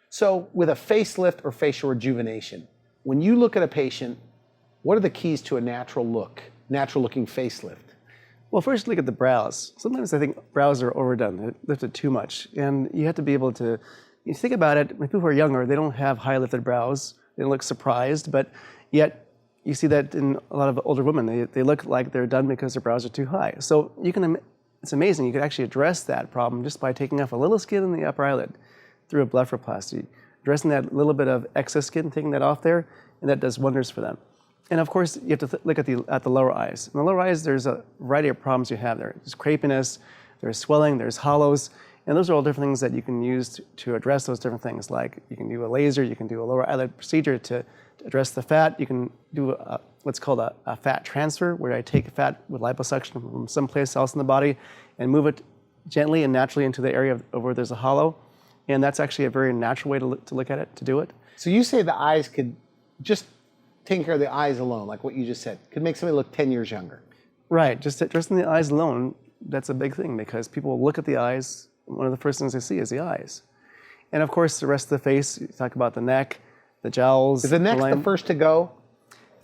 So with a facelift or facial rejuvenation, when you look at a patient, what are the keys to a natural looking facelift? Well, first look at the brows. Sometimes I think brows are overdone, they're lifted too much. And you have to be able to, you think about it, when people are younger, they don't have high lifted brows. They look surprised, but yet you see that in a lot of older women. They look like they're done because their brows are too high. So it's amazing. You can actually address that problem just by taking off a little skin in the upper eyelid through a blepharoplasty. Addressing that little bit of excess skin, taking that off there, and that does wonders for them. And of course, you have to look at the lower eyes. In the lower eyes, there's a variety of problems you have there. There's crepiness, there's swelling, there's hollows, and those are all different things that you can use to address those different things. Like you can do a laser, you can do a lower eyelid procedure to address the fat. You can do what's called a fat transfer, where I take fat with liposuction from someplace else in the body and move it gently and naturally into the area of where there's a hollow. And that's actually a very natural way to look at it, to do it. So you say the eyes could, just taking care of the eyes alone, like what you just said, could make somebody look 10 years younger. Right, just addressing the eyes alone, that's a big thing because people look at the eyes, one of the first things they see is the eyes. And of course, the rest of the face, you talk about the neck, the jowls. Is the neck the first to go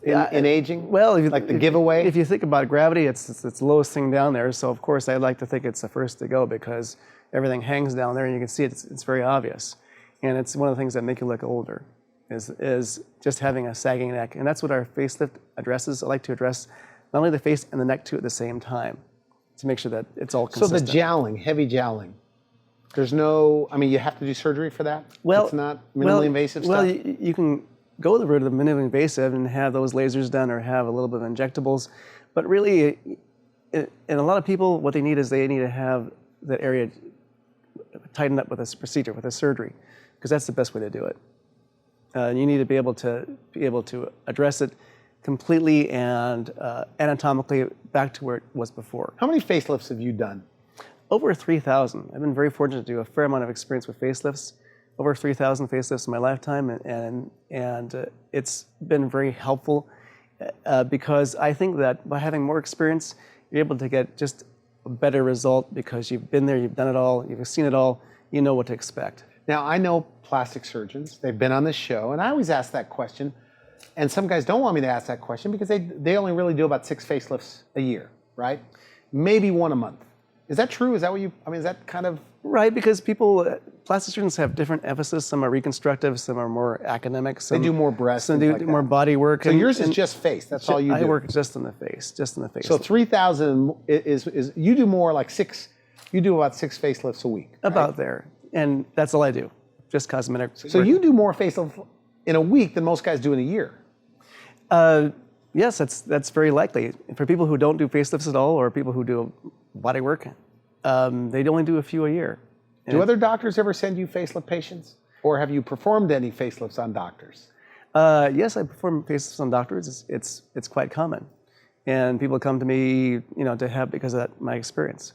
in aging? Well, like the giveaway? If you think about gravity, it's the lowest thing down there. So of course, I'd like to think it's the first to go because everything hangs down there and you can see it, it's very obvious. And it's one of the things that make you look older, is just having a sagging neck. And that's what our facelift addresses. I like to address not only the face and the neck too at the same time to make sure that it's all consistent. So the jowling, heavy jowling, there's no, I mean, you have to do surgery for that? Well, it's not minimally invasive stuff? Well, you can go the route of the minimally invasive and have those lasers done or have a little bit of injectables. But really, in a lot of people, what they need is they need to have that area tightened up with a procedure, with a surgery, because that's the best way to do it. You need to be able to address it completely and anatomically back to where it was before. How many facelifts have you done? Over 3,000. I've been very fortunate to do a fair amount of experience with facelifts. Over 3,000 facelifts in my lifetime, and it's been very helpful because I think that by having more experience, you're able to get just a better result because you've been there, you've done it all, you've seen it all, you know what to expect. Now, I know plastic surgeons, they've been on this show, and I always ask that question, and some guys don't want me to ask that question because they only really do about 6 facelifts a year, right? Maybe 1 a month. Is that true? Is that what is that kind of? Right, because plastic surgeons have different emphasis. Some are reconstructive, some are more academic. Some they do more breast, some do like more body work. So yours is just face, that's all you do? I work just in the face, So 3,000 is, you do more like 6, you do about 6 facelifts a week, right? About there, and that's all I do, just cosmetic. So you do more facelifts in a week than most guys do in a year? Yes, that's very likely. For people who don't do facelifts at all, or people who do body work, they'd only do a few a year. Do other doctors ever send you facelift patients? Or have you performed any facelifts on doctors? Yes, I perform facelifts on doctors. It's quite common. And people come to me, to have because of my experience.